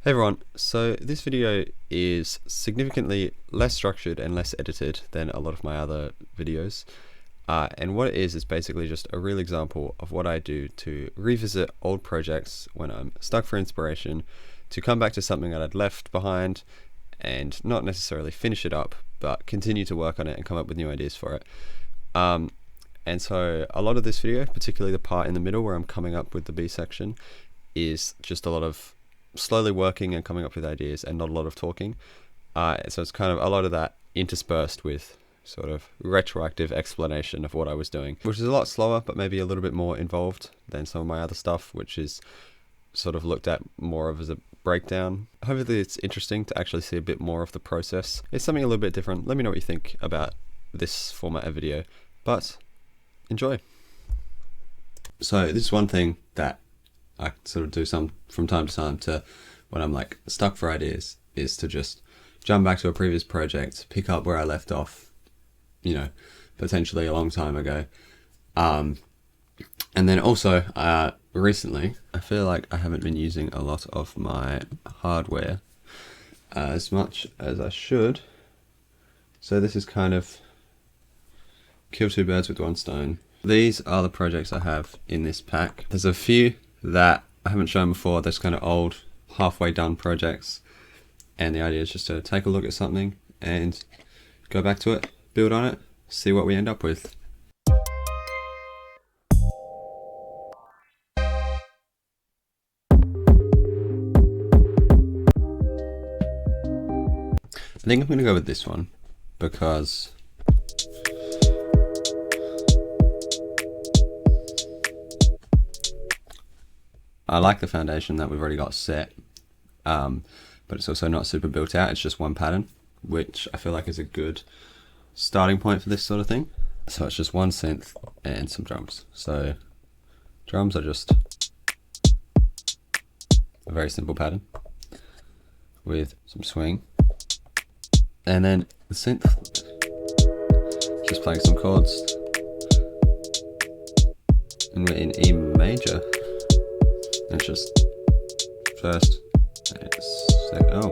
Hey everyone, so this video is significantly less structured and less edited than a lot of my other videos. And what it is basically just a real example of what I do to revisit old projects when I'm stuck for inspiration, to come back to something that I'd left behind and not necessarily finish it up, but continue to work on it and come up with new ideas for it. And so a lot of this video, particularly the part in the middle where I'm coming up with the B section, is just a lot of slowly working and coming up with ideas and not a lot of talking. So it's kind of a lot of that interspersed with sort of retroactive explanation of what I was doing, which is a lot slower, but maybe a little bit more involved than some of my other stuff, which is sort of looked at more of as a breakdown. Hopefully it's interesting to actually see a bit more of the process. It's something a little bit different. Let me know what you think about this format of video, but enjoy. So this is one thing that I sort of do from time to time to when I'm like stuck for ideas, is to just jump back to a previous project, pick up where I left off, you know, potentially a long time ago. And then also recently, I feel like I haven't been using a lot of my hardware as much as I should. So this is kind of kill two birds with one stone. These are the projects I have in this pack. There's a few that I haven't shown before. There's kind of old, halfway done projects, and the idea is just to take a look at something and go back to it, build on it, see what we end up with. I think I'm going to go with this one because I like the foundation that we've already got set, but it's also not super built out. It's just one pattern, which I feel like is a good starting point for this sort of thing. So it's just one synth and some drums. So drums are just a very simple pattern with some swing. And then the synth, just playing some chords. And we're in E major. It's just first, second, oh.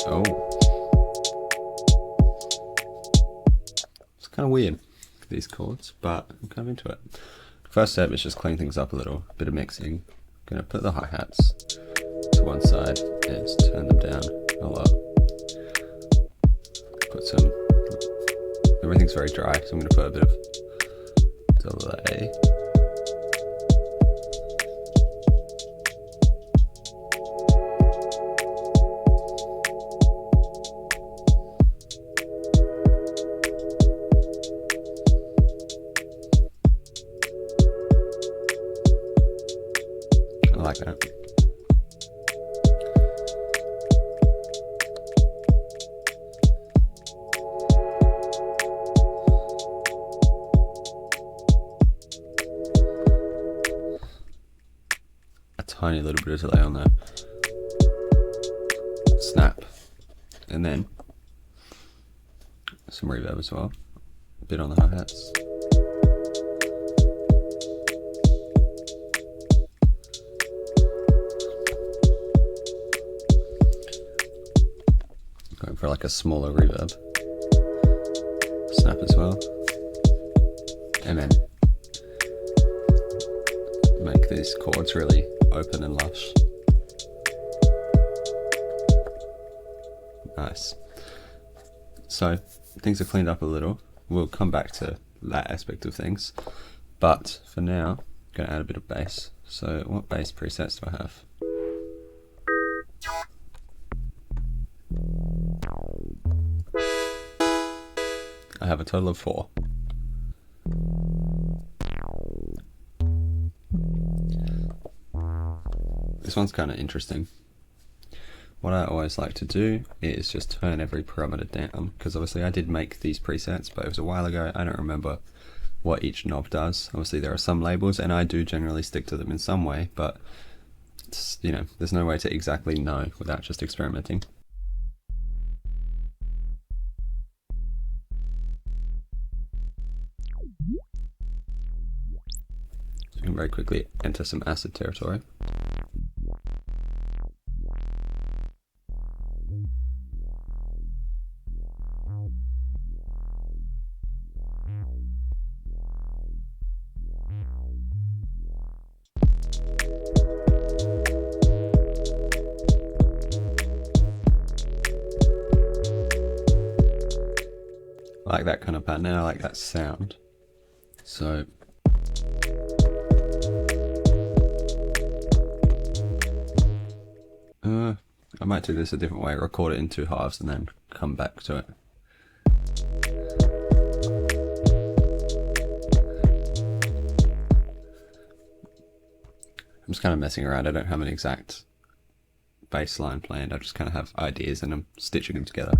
Oh. It's kind of weird, these chords, but I'm kind of into it. First step is just clean things up a little, bit of mixing. Gonna put the hi-hats to one side and turn them down a lot. Put some, everything's very dry, so I'm gonna put a bit of delay. I like that. Tiny little bit of delay on that. Snap. And then some reverb as well. A bit on the hi-hats. Going for like a smaller reverb. Snap as well. And then make these chords really open and lush. Nice. So things are cleaned up a little. We'll come back to that aspect of things, but for now I'm going to add a bit of bass. So what bass presets do I have? I have a total of 4. This one's kind of interesting. What I always like to do is just turn every parameter down, because obviously I did make these presets, but it was a while ago. I don't remember what each knob does. Obviously there are some labels, and I do generally stick to them in some way, but it's, you know, there's no way to exactly know without just experimenting. can very quickly enter some acid territory. I like that kind of pattern, and I like that sound. So I might do this a different way, record it in 2 halves and then come back to it. I'm just kind of messing around. I don't have an exact bass line planned. I just kind of have ideas and I'm stitching them together.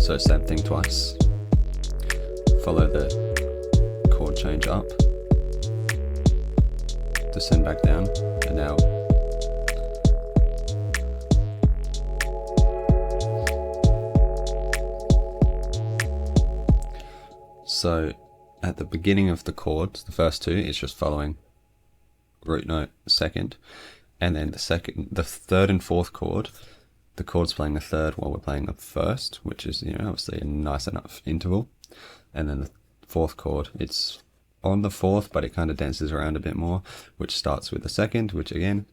So same thing twice. Follow the chord change up, descend back down, and now so at the beginning of the chords, the first 2, it's just following root note second, and then the 3rd and 4th chord, the chord's playing the 3rd while we're playing the 1st, which is, you know, obviously a nice enough interval. And then the 4th chord, it's on the 4th, but it kind of dances around a bit more, which starts with the 2nd, which again,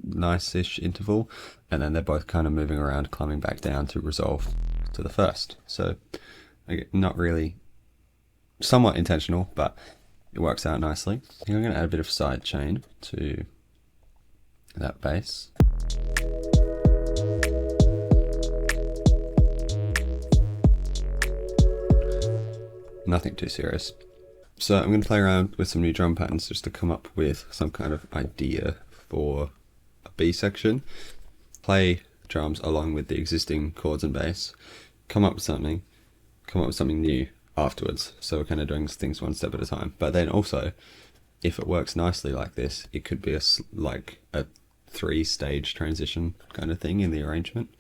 nice-ish interval, and then they're both kind of moving around, climbing back down to resolve to the 1st. So not really, somewhat intentional, but it works out nicely. I think I'm going to add a bit of sidechain to that bass. Nothing too serious. So I'm going to play around with some new drum patterns just to come up with some kind of idea for a B section. Play drums along with the existing chords and bass. Come up with something new afterwards. So we're kind of doing things one step at a time. But then also, if it works nicely like this, it could be like a 3-stage transition kind of thing in the arrangement.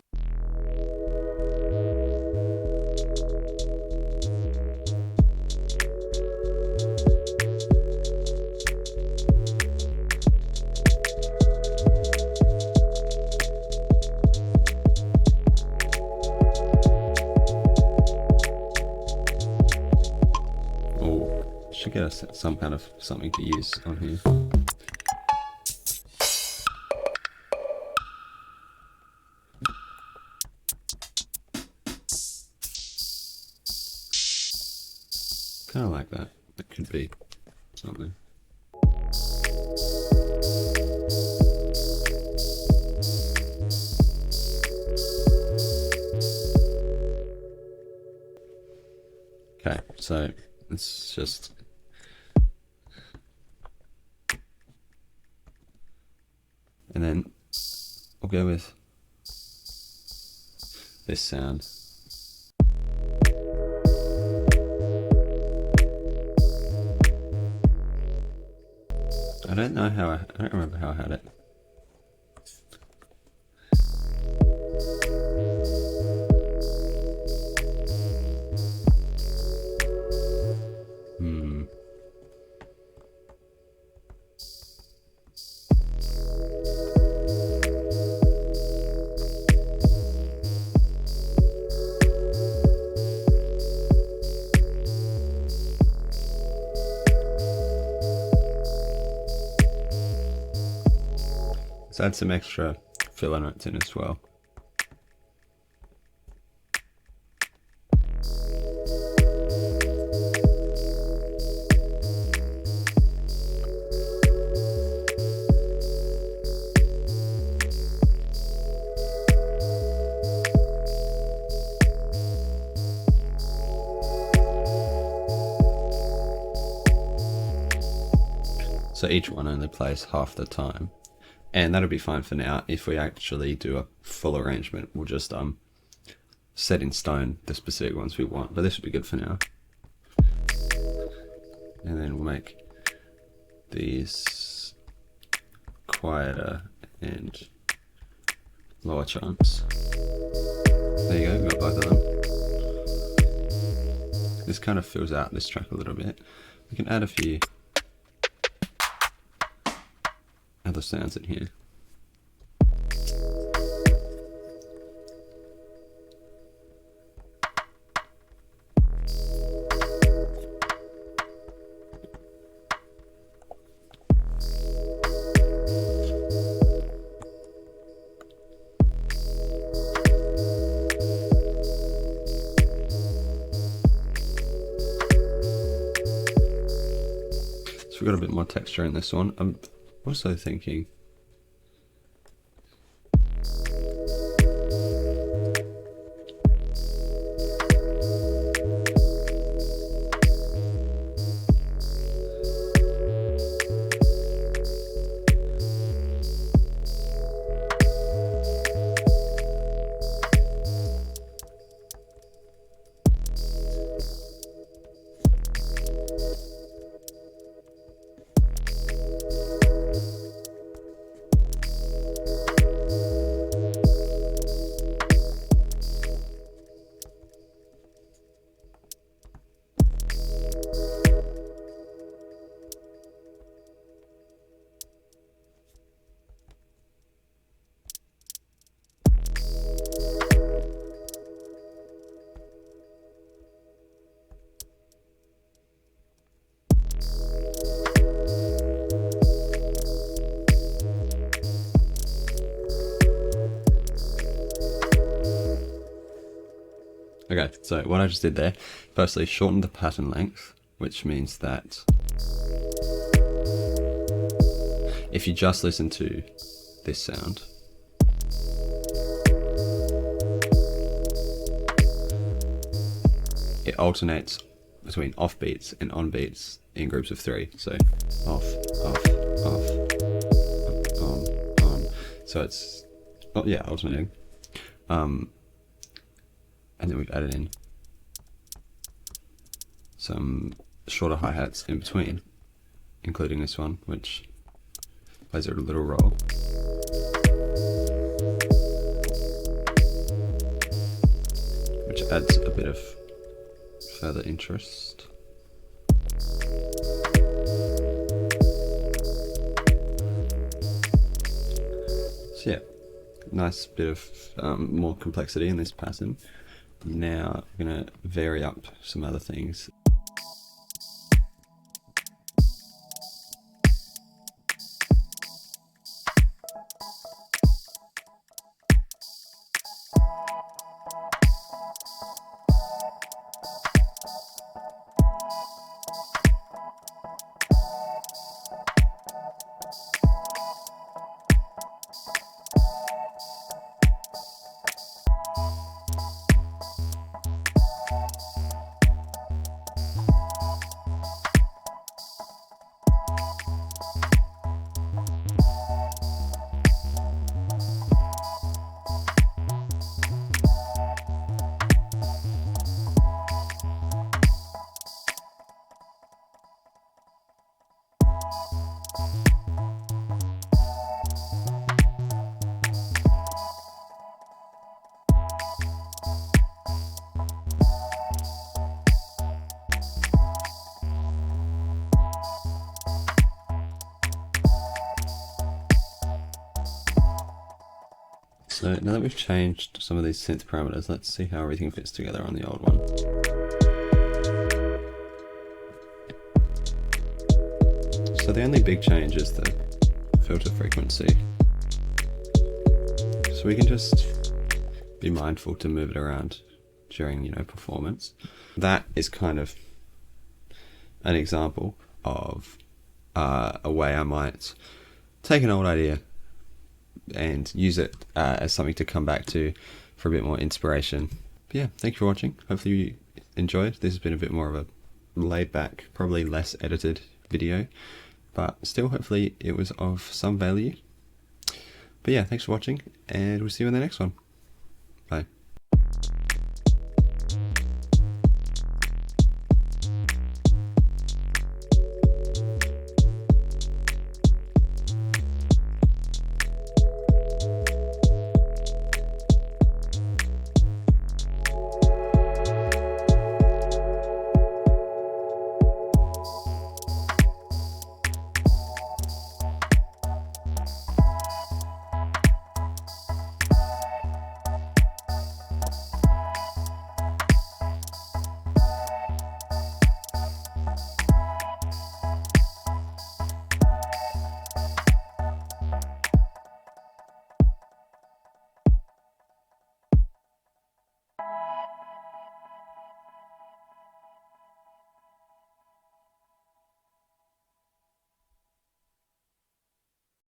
Should get us some kind of something to use on here. Kind of like that. It could be something. Okay, so it's just and then I'll go with this sound. I don't know how I don't remember how I had it. Let's add some extra filler notes in as well. So each one only plays half the time. And that'll be fine for now. If we actually do a full arrangement, we'll just set in stone the specific ones we want. But this would be good for now. And then we'll make these quieter and lower chunks. There you go, we've got both of them. This kind of fills out this track a little bit. we can add a few other sounds in here. So we've got a bit more texture in this one. I'm also thinking okay, so what I just did there, firstly shortened the pattern length, which means that if you just listen to this sound, it alternates between off beats and on beats in groups of 3. So off, off, off, on. So it's, oh yeah, alternating. And then we've added in some shorter hi-hats in between, including this one, which plays a little role. Which adds a bit of further interest. So yeah, nice bit of more complexity in this pattern. Now I'm going to vary up some other things. So now that we've changed some of these synth parameters, let's see how everything fits together on the old one. So the only big change is the filter frequency. So we can just be mindful to move it around during, performance. That is kind of an example of a way I might take an old idea and use it as something to come back to for a bit more inspiration. But yeah, thank you for watching. Hopefully you enjoyed. This has been a bit more of a laid back, probably less edited video, but still hopefully it was of some value. But yeah, thanks for watching, and we'll see you in the next one.